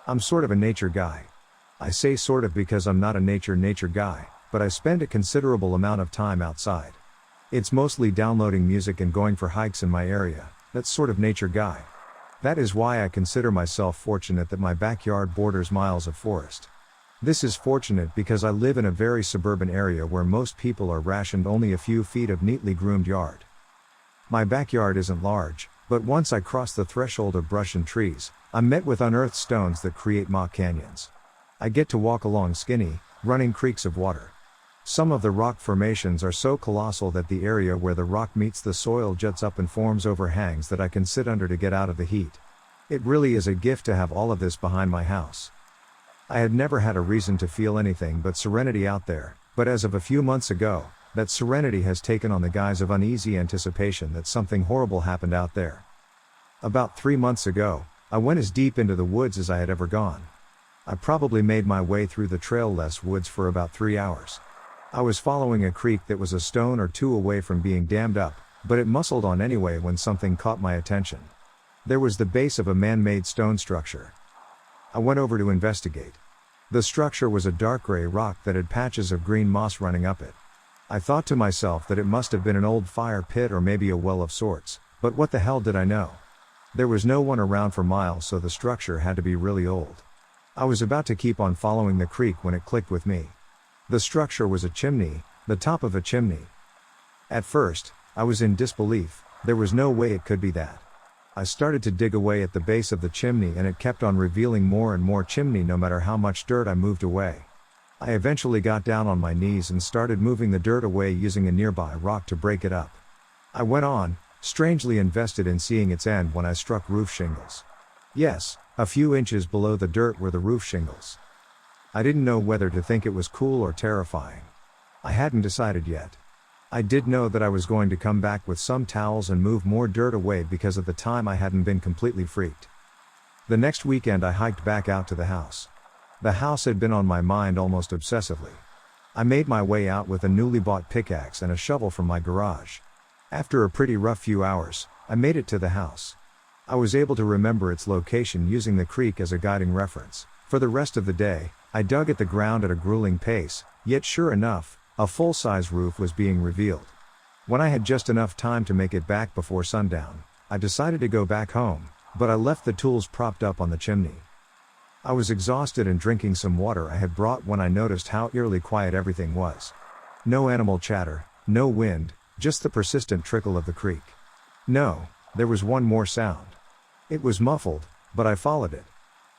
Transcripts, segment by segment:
I'm sort of a nature guy. I say sort of because I'm not a nature guy, but I spend a considerable amount of time outside. It's mostly downloading music and going for hikes in my area, that's sort of nature guy. That is why I consider myself fortunate that my backyard borders miles of forest. This is fortunate because I live in a very suburban area where most people are rationed only a few feet of neatly groomed yard. My backyard isn't large, but once I cross the threshold of brush and trees, I'm met with unearthed stones that create mock canyons. I get to walk along skinny, running creeks of water. Some of the rock formations are so colossal that the area where the rock meets the soil juts up and forms overhangs that I can sit under to get out of the heat. It really is a gift to have all of this behind my house. I had never had a reason to feel anything but serenity out there, but as of a few months ago, that serenity has taken on the guise of uneasy anticipation that something horrible happened out there. About 3 months ago, I went as deep into the woods as I had ever gone. I probably made my way through the trail-less woods for about 3 hours. I was following a creek that was a stone or two away from being dammed up, but it muscled on anyway when something caught my attention. There was the base of a man-made stone structure. I went over to investigate. The structure was a dark gray rock that had patches of green moss running up it. I thought to myself that it must have been an old fire pit or maybe a well of sorts, but what the hell did I know? There was no one around for miles, so the structure had to be really old. I was about to keep on following the creek when it clicked with me. The structure was a chimney, the top of a chimney. At first, I was in disbelief. There was no way it could be that. I started to dig away at the base of the chimney and it kept on revealing more and more chimney no matter how much dirt I moved away. I eventually got down on my knees and started moving the dirt away using a nearby rock to break it up. I went on, strangely invested in seeing its end when I struck roof shingles. Yes, a few inches below the dirt were the roof shingles. I didn't know whether to think it was cool or terrifying. I hadn't decided yet. I did know that I was going to come back with some towels and move more dirt away because at the time I hadn't been completely freaked. The next weekend I hiked back out to the house. The house had been on my mind almost obsessively. I made my way out with a newly bought pickaxe and a shovel from my garage. After a pretty rough few hours, I made it to the house. I was able to remember its location using the creek as a guiding reference. For the rest of the day, I dug at the ground at a grueling pace, yet sure enough, a full-size roof was being revealed. When I had just enough time to make it back before sundown, I decided to go back home, but I left the tools propped up on the chimney. I was exhausted and drinking some water I had brought when I noticed how eerily quiet everything was. No animal chatter, no wind, just the persistent trickle of the creek. No, there was one more sound. It was muffled, but I followed it.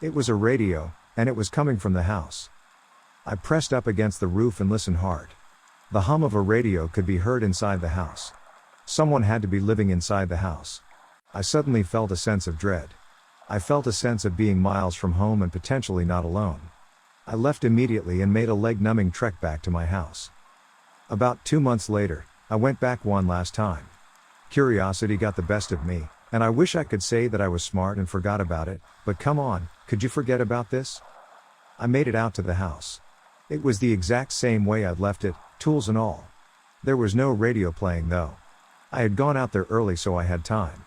It was a radio, and it was coming from the house. I pressed up against the roof and listened hard. The hum of a radio could be heard inside the house. Someone had to be living inside the house. I suddenly felt a sense of dread. I felt a sense of being miles from home and potentially not alone. I left immediately and made a leg-numbing trek back to my house. About 2 months later, I went back one last time. Curiosity got the best of me, and I wish I could say that I was smart and forgot about it, but come on, could you forget about this? I made it out to the house. It was the exact same way I'd left it, tools and all. There was no radio playing though. I had gone out there early so I had time.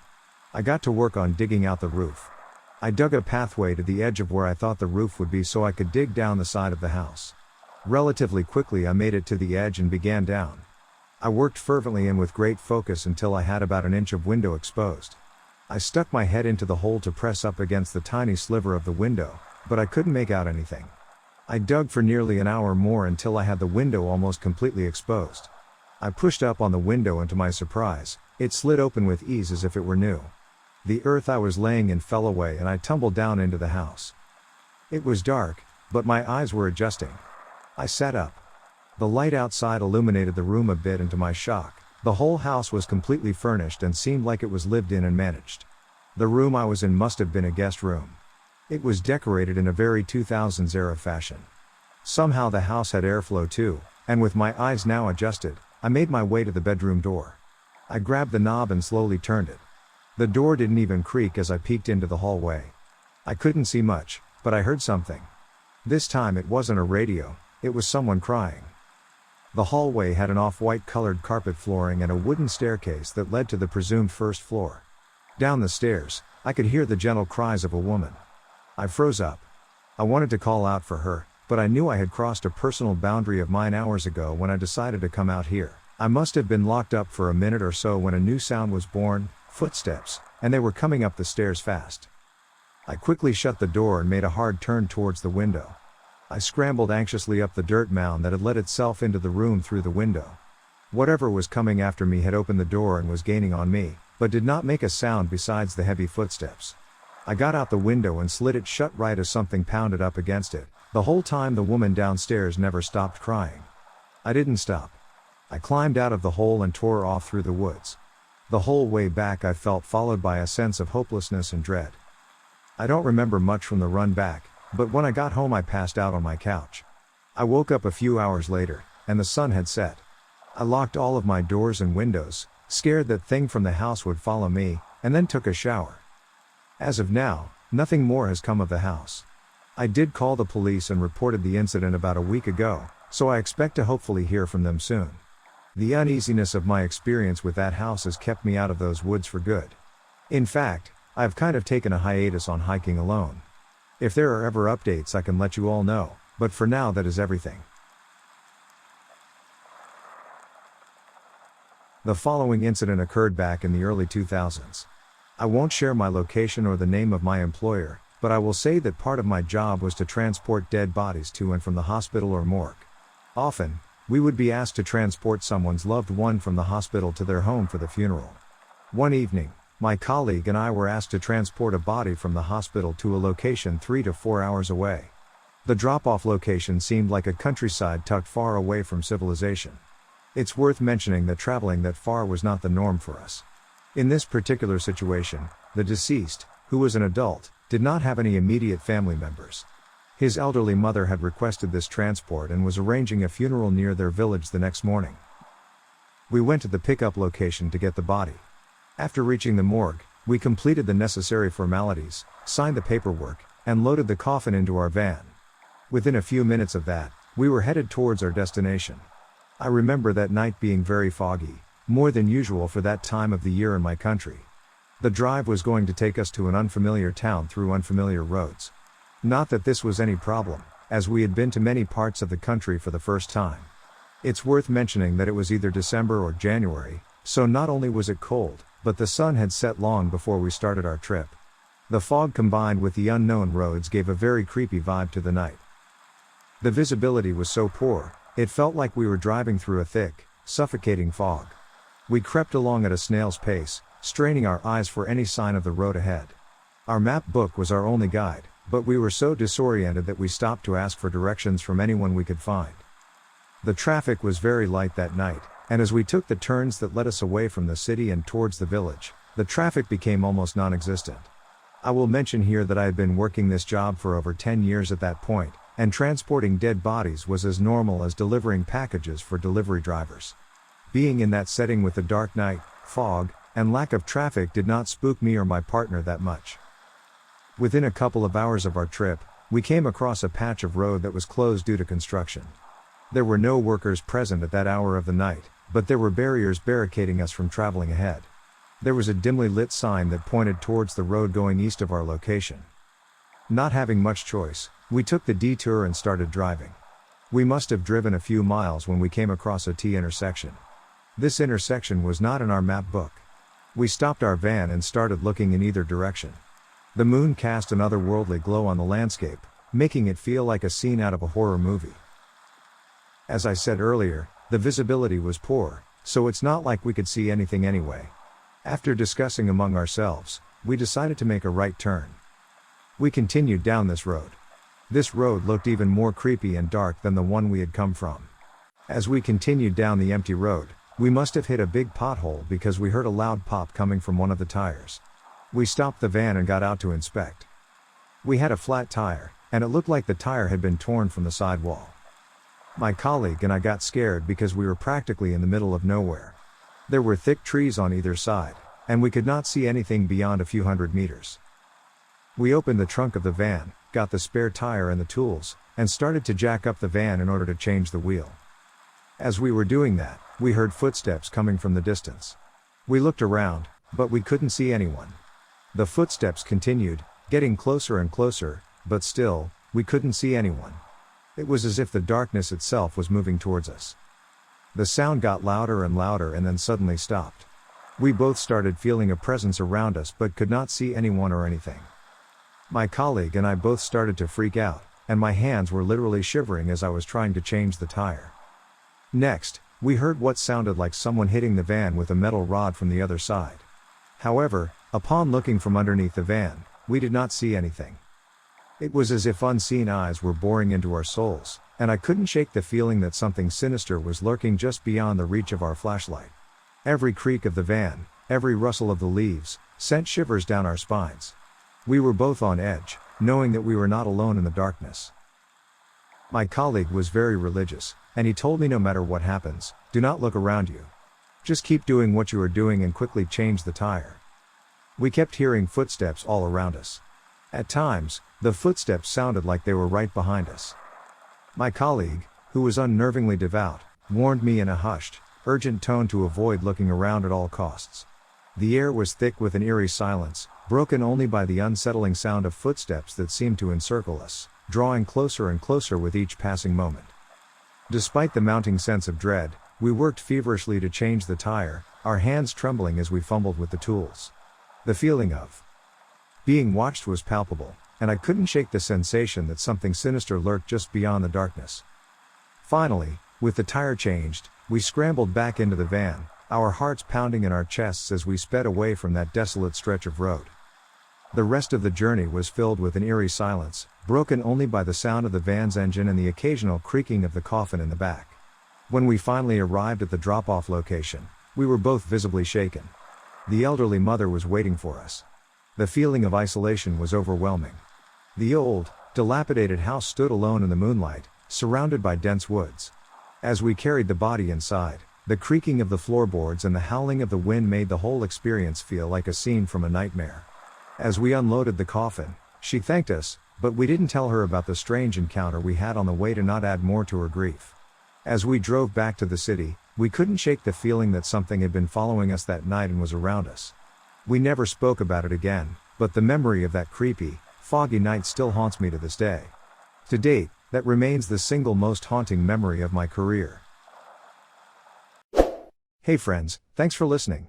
I got to work on digging out the roof. I dug a pathway to the edge of where I thought the roof would be so I could dig down the side of the house. Relatively quickly I made it to the edge and began down. I worked fervently and with great focus until I had about an inch of window exposed. I stuck my head into the hole to press up against the tiny sliver of the window, but I couldn't make out anything. I dug for nearly an hour more until I had the window almost completely exposed. I pushed up on the window and to my surprise, it slid open with ease as if it were new. The earth I was laying in fell away and I tumbled down into the house. It was dark, but my eyes were adjusting. I sat up. The light outside illuminated the room a bit and to my shock, the whole house was completely furnished and seemed like it was lived in and managed. The room I was in must have been a guest room. It was decorated in a very 2000s era fashion. Somehow the house had airflow too, and with my eyes now adjusted, I made my way to the bedroom door. I grabbed the knob and slowly turned it. The door didn't even creak as I peeked into the hallway. I couldn't see much, but I heard something. This time it wasn't a radio, it was someone crying. The hallway had an off-white colored carpet flooring and a wooden staircase that led to the presumed first floor. Down the stairs, I could hear the gentle cries of a woman. I froze up. I wanted to call out for her, but I knew I had crossed a personal boundary of mine hours ago when I decided to come out here. I must have been locked up for a minute or so when a new sound was born, footsteps, and they were coming up the stairs fast. I quickly shut the door and made a hard turn towards the window. I scrambled anxiously up the dirt mound that had let itself into the room through the window. Whatever was coming after me had opened the door and was gaining on me, but did not make a sound besides the heavy footsteps. I got out the window and slid it shut right as something pounded up against it. The whole time the woman downstairs never stopped crying. I didn't stop. I climbed out of the hole and tore off through the woods. The whole way back I felt followed by a sense of hopelessness and dread. I don't remember much from the run back, but when I got home I passed out on my couch. I woke up a few hours later, and the sun had set. I locked all of my doors and windows, scared that thing from the house would follow me, and then took a shower. As of now, nothing more has come of the house. I did call the police and reported the incident about a week ago, so I expect to hopefully hear from them soon. The uneasiness of my experience with that house has kept me out of those woods for good. In fact, I've kind of taken a hiatus on hiking alone. If there are ever updates I can let you all know, but for now that is everything. The following incident occurred back in the early 2000s. I won't share my location or the name of my employer, but I will say that part of my job was to transport dead bodies to and from the hospital or morgue. Often, we would be asked to transport someone's loved one from the hospital to their home for the funeral. One evening, my colleague and I were asked to transport a body from the hospital to a location 3 to 4 hours away. The drop-off location seemed like a countryside tucked far away from civilization. It's worth mentioning that traveling that far was not the norm for us. In this particular situation, the deceased, who was an adult, did not have any immediate family members. His elderly mother had requested this transport and was arranging a funeral near their village the next morning. We went to the pickup location to get the body. After reaching the morgue, we completed the necessary formalities, signed the paperwork, and loaded the coffin into our van. Within a few minutes of that, we were headed towards our destination. I remember that night being very foggy, more than usual for that time of the year in my country. The drive was going to take us to an unfamiliar town through unfamiliar roads. Not that this was any problem, as we had been to many parts of the country for the first time. It's worth mentioning that it was either December or January, so not only was it cold, but the sun had set long before we started our trip. The fog combined with the unknown roads gave a very creepy vibe to the night. The visibility was so poor, it felt like we were driving through a thick, suffocating fog. We crept along at a snail's pace, straining our eyes for any sign of the road ahead. Our map book was our only guide, but we were so disoriented that we stopped to ask for directions from anyone we could find. The traffic was very light that night, and as we took the turns that led us away from the city and towards the village, the traffic became almost non-existent. I will mention here that I had been working this job for over 10 years at that point, and transporting dead bodies was as normal as delivering packages for delivery drivers. Being in that setting with the dark night, fog, and lack of traffic did not spook me or my partner that much. Within a couple of hours of our trip, we came across a patch of road that was closed due to construction. There were no workers present at that hour of the night, but there were barriers barricading us from traveling ahead. There was a dimly lit sign that pointed towards the road going east of our location. Not having much choice, we took the detour and started driving. We must have driven a few miles when we came across a T intersection. This intersection was not in our map book. We stopped our van and started looking in either direction. The moon cast an otherworldly glow on the landscape, making it feel like a scene out of a horror movie. As I said earlier, the visibility was poor, so it's not like we could see anything anyway. After discussing among ourselves, we decided to make a right turn. We continued down this road. This road looked even more creepy and dark than the one we had come from. As we continued down the empty road, we must have hit a big pothole because we heard a loud pop coming from one of the tires. We stopped the van and got out to inspect. We had a flat tire, and it looked like the tire had been torn from the sidewall. My colleague and I got scared because we were practically in the middle of nowhere. There were thick trees on either side, and we could not see anything beyond a few hundred meters. We opened the trunk of the van, got the spare tire and the tools, and started to jack up the van in order to change the wheel. As we were doing that, we heard footsteps coming from the distance. We looked around, but we couldn't see anyone. The footsteps continued, getting closer and closer, but still, we couldn't see anyone. It was as if the darkness itself was moving towards us. The sound got louder and louder and then suddenly stopped. We both started feeling a presence around us but could not see anyone or anything. My colleague and I both started to freak out, and my hands were literally shivering as I was trying to change the tire. Next, we heard what sounded like someone hitting the van with a metal rod from the other side. However, upon looking from underneath the van, we did not see anything. It was as if unseen eyes were boring into our souls, and I couldn't shake the feeling that something sinister was lurking just beyond the reach of our flashlight. Every creak of the van, every rustle of the leaves, sent shivers down our spines. We were both on edge, knowing that we were not alone in the darkness. My colleague was very religious, and he told me no matter what happens, do not look around you. Just keep doing what you are doing and quickly change the tire. We kept hearing footsteps all around us. At times, the footsteps sounded like they were right behind us. My colleague, who was unnervingly devout, warned me in a hushed, urgent tone to avoid looking around at all costs. The air was thick with an eerie silence, broken only by the unsettling sound of footsteps that seemed to encircle us, drawing closer and closer with each passing moment. Despite the mounting sense of dread, we worked feverishly to change the tire, our hands trembling as we fumbled with the tools. The feeling of being watched was palpable, and I couldn't shake the sensation that something sinister lurked just beyond the darkness. Finally, with the tire changed, we scrambled back into the van, our hearts pounding in our chests as we sped away from that desolate stretch of road. The rest of the journey was filled with an eerie silence, broken only by the sound of the van's engine and the occasional creaking of the coffin in the back. When we finally arrived at the drop-off location, we were both visibly shaken. The elderly mother was waiting for us. The feeling of isolation was overwhelming. The old, dilapidated house stood alone in the moonlight, surrounded by dense woods. As we carried the body inside, the creaking of the floorboards and the howling of the wind made the whole experience feel like a scene from a nightmare. As we unloaded the coffin, she thanked us, but we didn't tell her about the strange encounter we had on the way to not add more to her grief. As we drove back to the city, we couldn't shake the feeling that something had been following us that night and was around us. We never spoke about it again, but the memory of that creepy, foggy night still haunts me to this day. To date, that remains the single most haunting memory of my career. Hey friends, thanks for listening.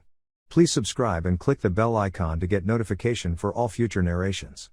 Please subscribe and click the bell icon to get notification for all future narrations.